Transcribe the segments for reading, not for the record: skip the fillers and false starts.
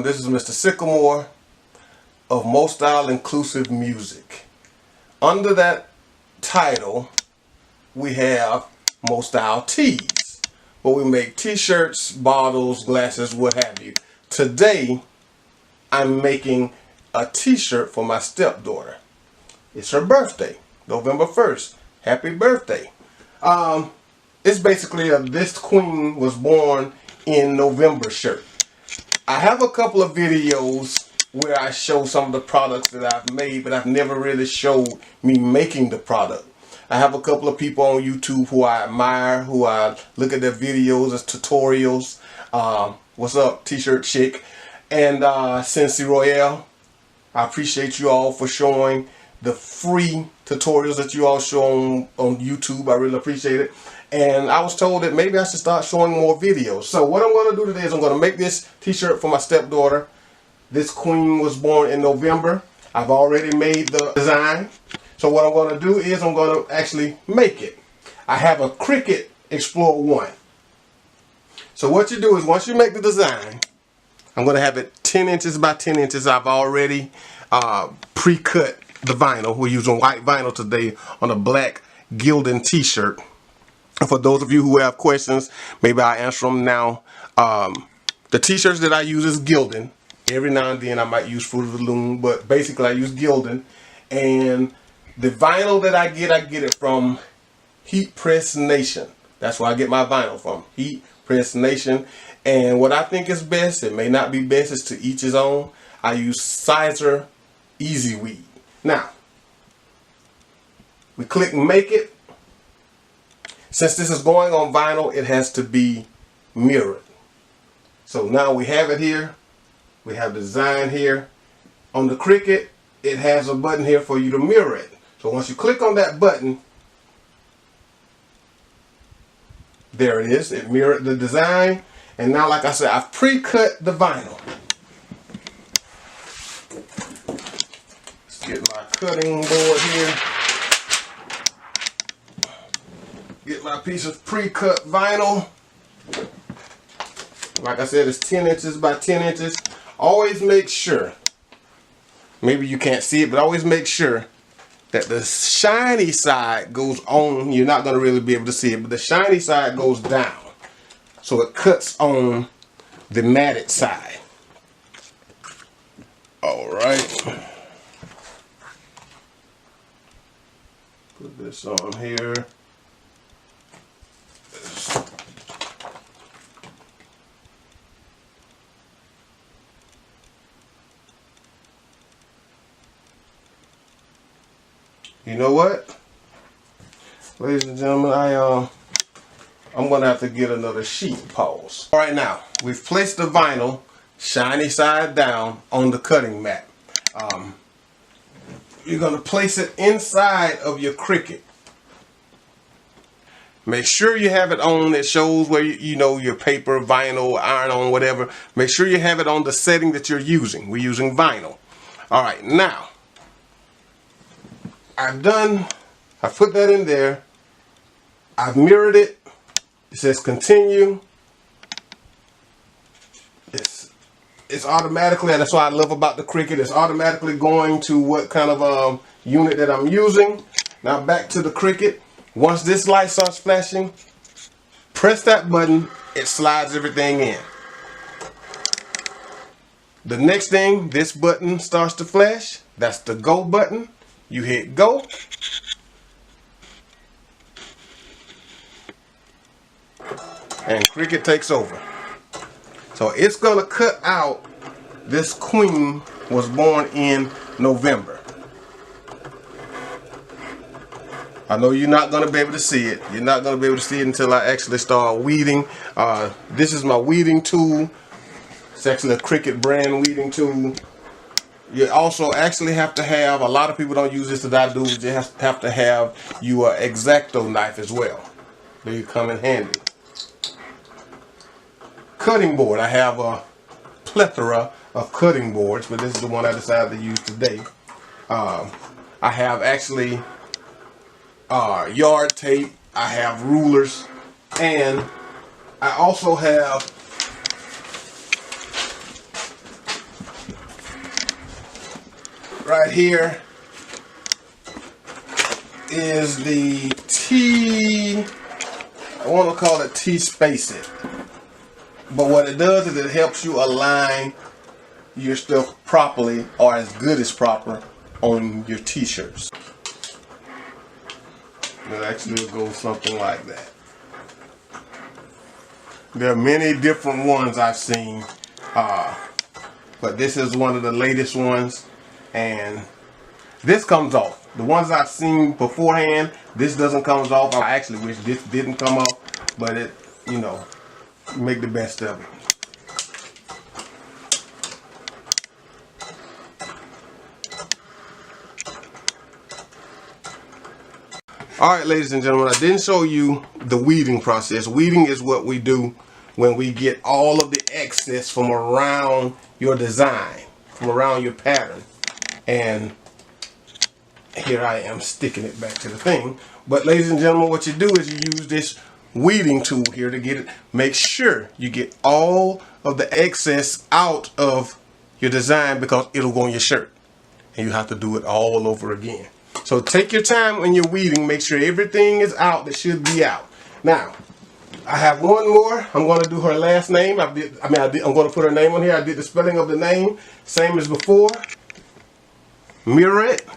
This is Mr. Sycamore of Mo Style Inclusive Music. Under that title, we have Mo Style Tees, where we make t-shirts, bottles, glasses, what have you. Today, I'm making a t-shirt for my stepdaughter. It's her birthday, November 1st. Happy birthday. It's basically a This Queen Was Born in November shirt. I have a couple of videos where I show some of the products that I've made, but I've never really showed me making the product. I have a couple of people on YouTube who I admire, who I look at their videos as tutorials. What's up, T-shirt chick? And Siser Htv. I appreciate you all for showing the free tutorials that you all show on YouTube. I really appreciate it. And I was told that maybe I should start showing more videos. So what I'm going to do today is I'm going to make this t-shirt for my stepdaughter. This Queen Was Born in November. I've already made the design. So what I'm going to do is I'm going to actually make it. I have a Cricut Explorer 1. So what you do is once you make the design, I'm going to have it 10 inches by 10 inches. I've already pre-cut the vinyl. We're using white vinyl today on a black Gildan t-shirt. For those of you who have questions, maybe I'll answer them now. The t-shirts that I use is Gildan. Every now and then I might use Fruit of the Loom, but basically I use Gildan. And the vinyl that I get it from Heat Press Nation. That's where I get my vinyl from, Heat Press Nation. And what I think is best, it may not be best, it's to each his own. I use Siser Htv. Now, we click Make It. Since this is going on vinyl, it has to be mirrored. So now we have it here. We have the design here. On the Cricut, it has a button here for you to mirror it. So once you click on that button, there it is. It mirrored the design. And now, like I said, I've pre-cut the vinyl. Let's get my cutting board here. Get my piece of pre-cut vinyl. Like I said, it's 10 inches by 10 inches. Always make sure, maybe you can't see it, but always make sure that the shiny side goes on. You're not going to really be able to see it, but the shiny side goes down. So it cuts on the matted side. Alright. Put this on here. You know what, ladies and gentlemen, I'm gonna have to get another sheet. Pause. All right, now we've placed the vinyl shiny side down on the cutting mat. You're gonna place it inside of your Cricut. Make sure you have it on. It shows where you know your paper, vinyl, iron-on, whatever. Make sure you have it on the setting that you're using. We're using vinyl. All right, now I've put that in there. I've mirrored it. It says continue. It's automatically, and that's what I love about the Cricut. It's automatically going to what kind of unit that I'm using. Now back to the Cricut. Once this light starts flashing, press that button. It slides everything in. The next thing, this button starts to flash. That's the go button. You hit go. And Cricut takes over. So it's going to cut out This Queen Was Born in November. I know you're not going to be able to see it. You're not going to be able to see it until I actually start weeding. This is my weeding tool. It's actually a Cricut brand weeding tool. You also actually have to have, a lot of people don't use this that I do, but you have to have your X-Acto knife as well. They come in handy. Cutting board. I have a plethora of cutting boards, but this is the one I decided to use today. I have actually yard tape. I have rulers, and I also have right here is the T, I want to call it T-Space It. But what it does is it helps you align your stuff properly, or as good as proper, on your t-shirts. It actually will go something like that. There are many different ones I've seen, but this is one of the latest ones, and this comes off. The ones I've seen beforehand, this doesn't come off. I actually wish this didn't come off, but it, you know, make the best of it. Alright, ladies and gentlemen, I didn't show you the weeding process. Weeding is what we do when we get all of the excess from around your design, from around your pattern. And here I am sticking it back to the thing. But ladies and gentlemen, what you do is you use this weeding tool here to get it. Make sure you get all of the excess out of your design, because it'll go on your shirt. And you have to do it all over again. So take your time when you're weeding. Make sure everything is out that should be out. Now, I have one more. I'm going to do her last name. I'm going to put her name on here. I did the spelling of the name, same as before. Mirror it.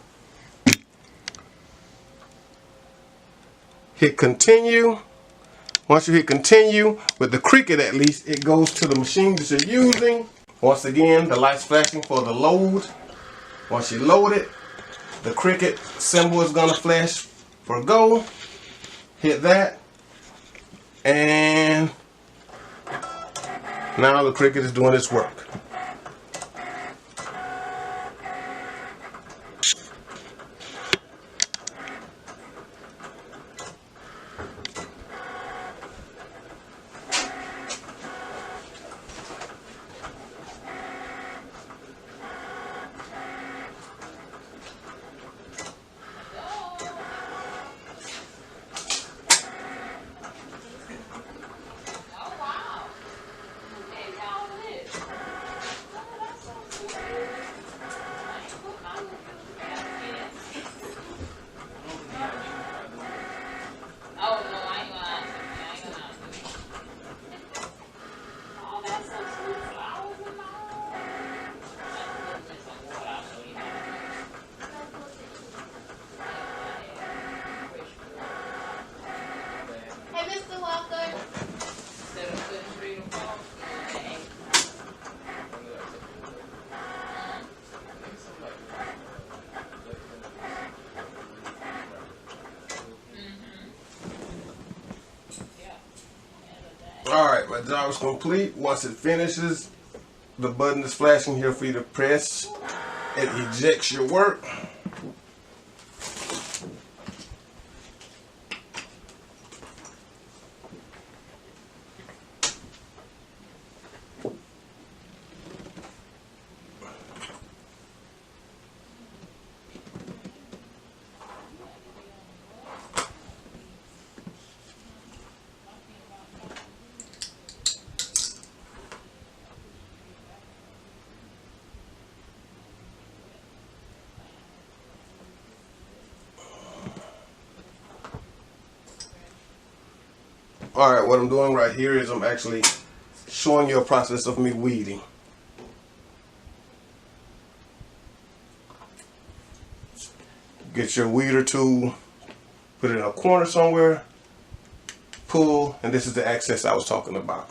Hit continue. Once you hit continue, with the Cricut at least, it goes to the machine that you're using. Once again, the light's flashing for the load. Once you load it, the Cricut symbol is going to flash for go. Hit that. And now the Cricut is doing its work. Alright, my job is complete. Once it finishes, the button is flashing here for you to press. It ejects your work. Alright, what I'm doing right here is I'm actually showing you a process of me weeding. Get your weeder tool, put it in a corner somewhere, pull, and this is the access I was talking about.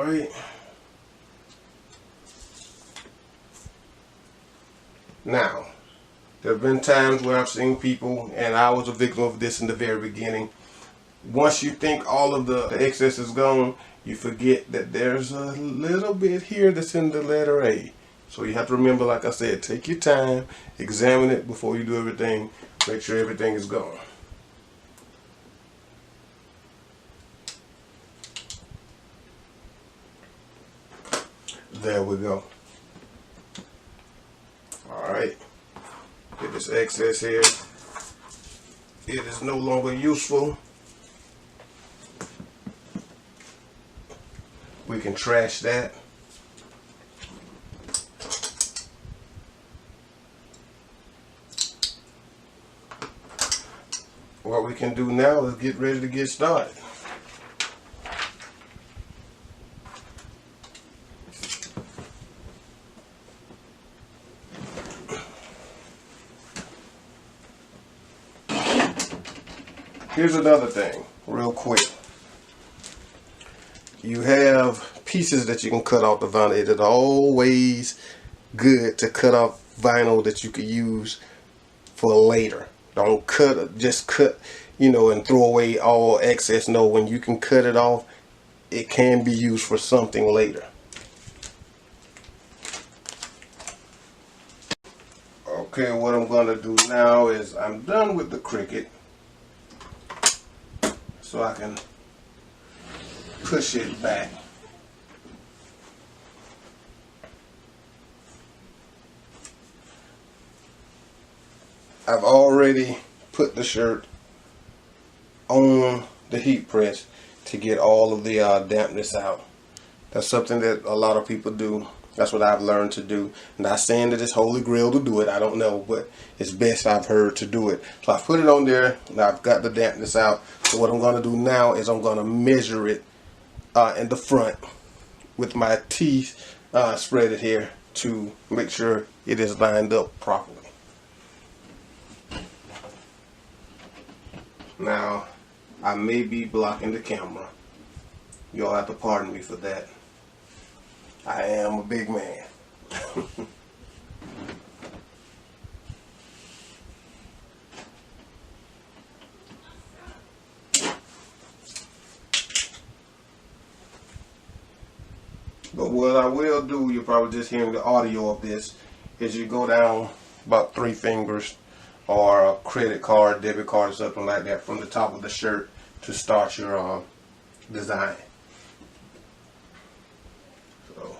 Alright. Now, there have been times where I've seen people, and I was a victim of this in the very beginning. Once you think all of the excess is gone, you forget that there's a little bit here that's in the letter A. So you have to remember, like I said, take your time, examine it before you do everything, make sure everything is gone. There we go. Alright, get this excess here. It is no longer useful. We can trash that. What we can do now is get ready to get started. Here's another thing, real quick. You have pieces that you can cut off the vinyl. It is always good to cut off vinyl that you could use for later. Don't just cut, and throw away all excess. No, when you can cut it off, it can be used for something later. Okay, what I'm going to do now is I'm done with the Cricut. So I can push it back. I've already put the shirt on the heat press to get all of the dampness out. That's something that a lot of people do. That's what I've learned to do. Not saying that it's holy grail to do it, I don't know, but it's best I've heard to do it. So I've put it on there, and I've got the dampness out. So what I'm going to do now is I'm going to measure it in the front with my teeth spread here to make sure it is lined up properly. Now, I may be blocking the camera. Y'all have to pardon me for that. I am a big man. But what I will do, you're probably just hearing the audio of this, is you go down about 3 fingers or a credit card, debit card, or something like that from the top of the shirt to start your design. So.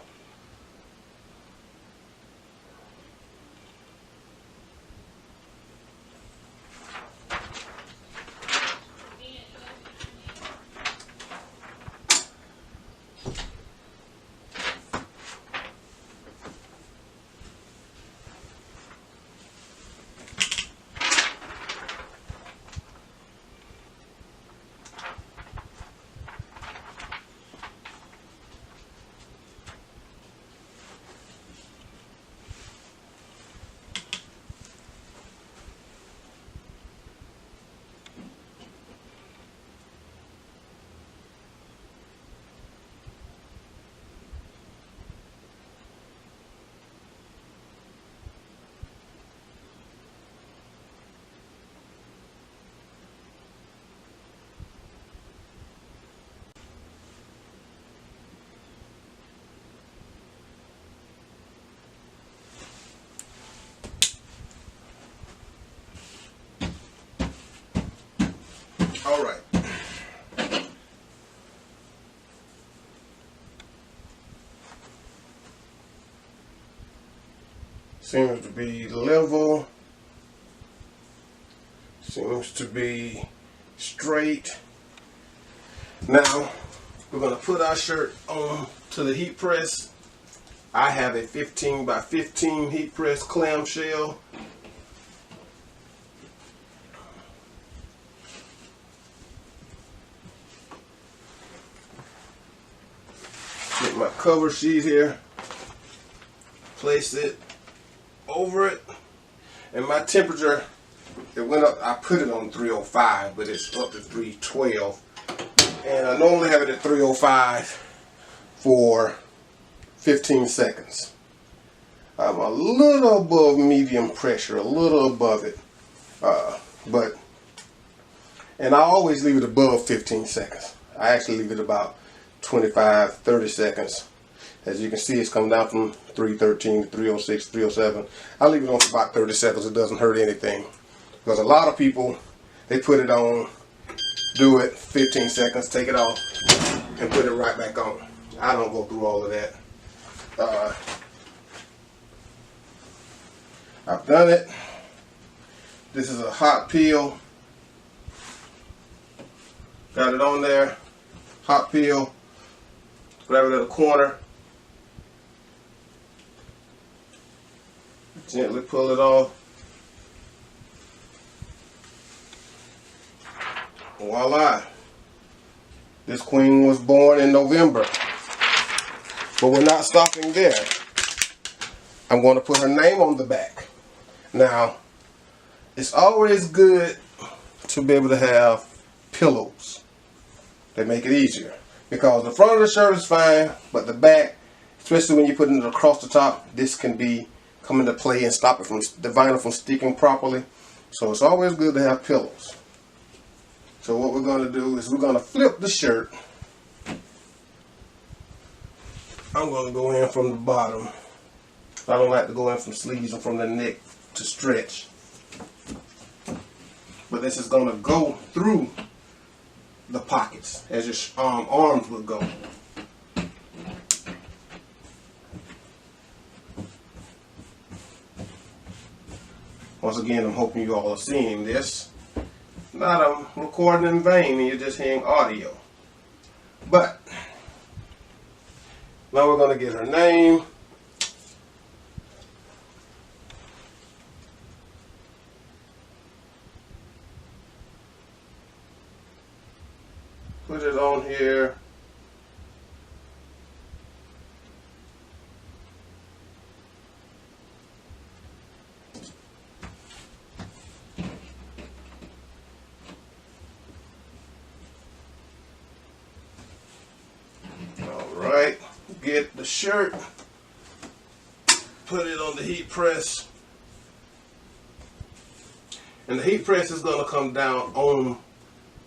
All right. Seems to be level. Seems to be straight. Now, we're going to put our shirt on to the heat press. I have a 15 by 15 heat press clamshell. Get my cover sheet here, place it over it, and my temperature, it went up, I put it on 305, but it's up to 312, and I normally have it at 305 for 15 seconds. I'm a little above medium pressure, a little above it, and I always leave it above 15 seconds. I actually leave it about 25-30 seconds. As you can see, it's come down from 313 to 306, 307. I leave it on for about 30 seconds. It doesn't hurt anything, because a lot of people, they put it on, do it 15 seconds, take it off, and put it right back on. I don't go through all of that. I've done it. This is a hot peel. Got it on there. Hot peel. Grab it at the corner. Gently pull it off. Voila. This queen was born in November. But we're not stopping there. I'm going to put her name on the back. Now, it's always good to be able to have pillows. They make it easier. Because the front of the shirt is fine, but the back, especially when you put it across the top, this can come into play and stop it from the vinyl from sticking properly. So it's always good to have pillows. So what we're going to do is we're going to flip the shirt. I'm going to go in from the bottom. I don't like to go in from sleeves and from the neck to stretch. But this is going to go through the pockets as your arms would go. Once again, I'm hoping you all are seeing this. Not I'm recording in vain and you're just hearing audio. But now we're going to get her name. Put it on here. Alright, get the shirt, put it on the heat press, and the heat press is going to come down on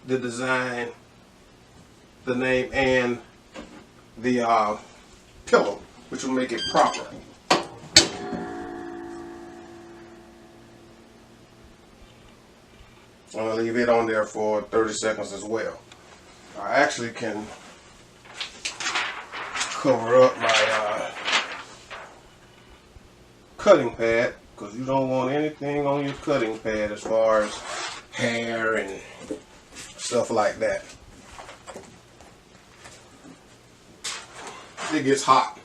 the design, the name, and the pillow, which will make it proper. I'm going to leave it on there for 30 seconds as well. I actually can cover up my cutting pad, because you don't want anything on your cutting pad as far as hair and stuff like that. It gets hot.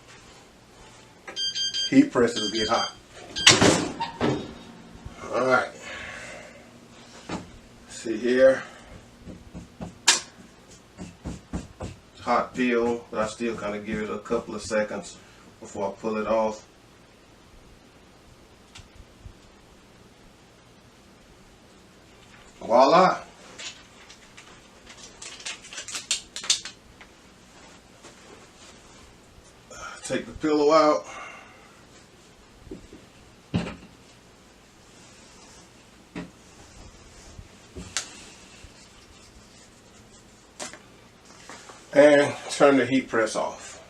Heat presses get hot. Alright. See here. Hot peel, but I still kind of give it a couple of seconds before I pull it off. Voila! Take the pillow out. And turn the heat press off.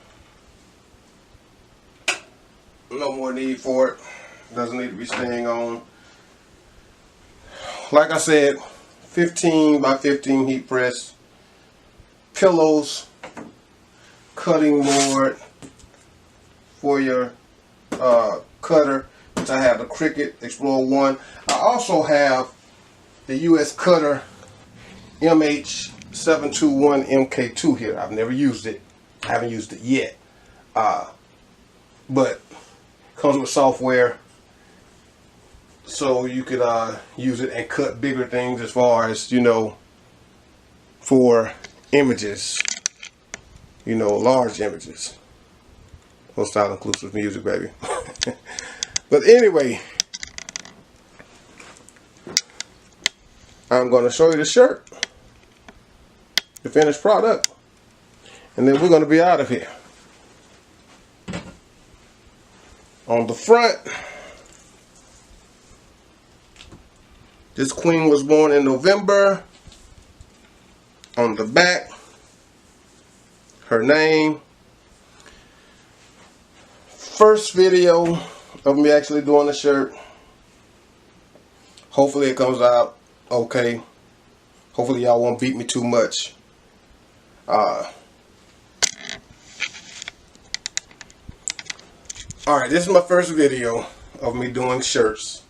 No more need for it. Doesn't need to be staying on. Like I said, 15 by 15 heat press. Pillows. Cutting board for your cutter, which I have the Cricut Explorer 1. I also have the US Cutter MH721 MK2 here. I've never used it. I haven't used it yet. But it comes with software, so you could use it and cut bigger things as far as, you know, for images. You know, large images. Full style inclusive music, baby. But anyway, I'm going to show you the shirt, the finished product, and then we're going to be out of here. On the front, this queen was born in November. On the back, her name. First video of me actually doing the shirt. Hopefully it comes out okay. Hopefully y'all won't beat me too much. Alright, this is my first video of me doing shirts.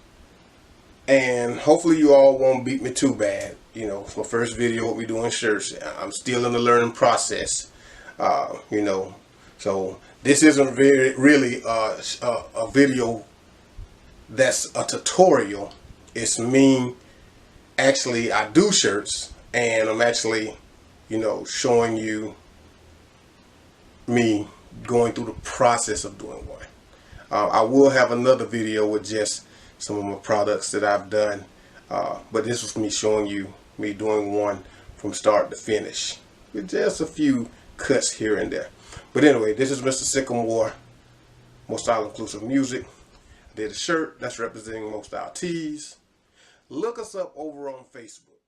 And hopefully you all won't beat me too bad. You know, it's my first video of me doing shirts. I'm still in the learning process. You know, so this isn't really a video that's a tutorial. It's me, actually, I do shirts, and I'm actually, you know, showing you me going through the process of doing one. I will have another video with just some of my products that I've done, but this was me showing you me doing one from start to finish with just a few cuts here and there. But anyway, this is Mr. Sycamore, More Style Inclusive Music. I did a shirt that's representing More Style Tees. Look us up over on Facebook.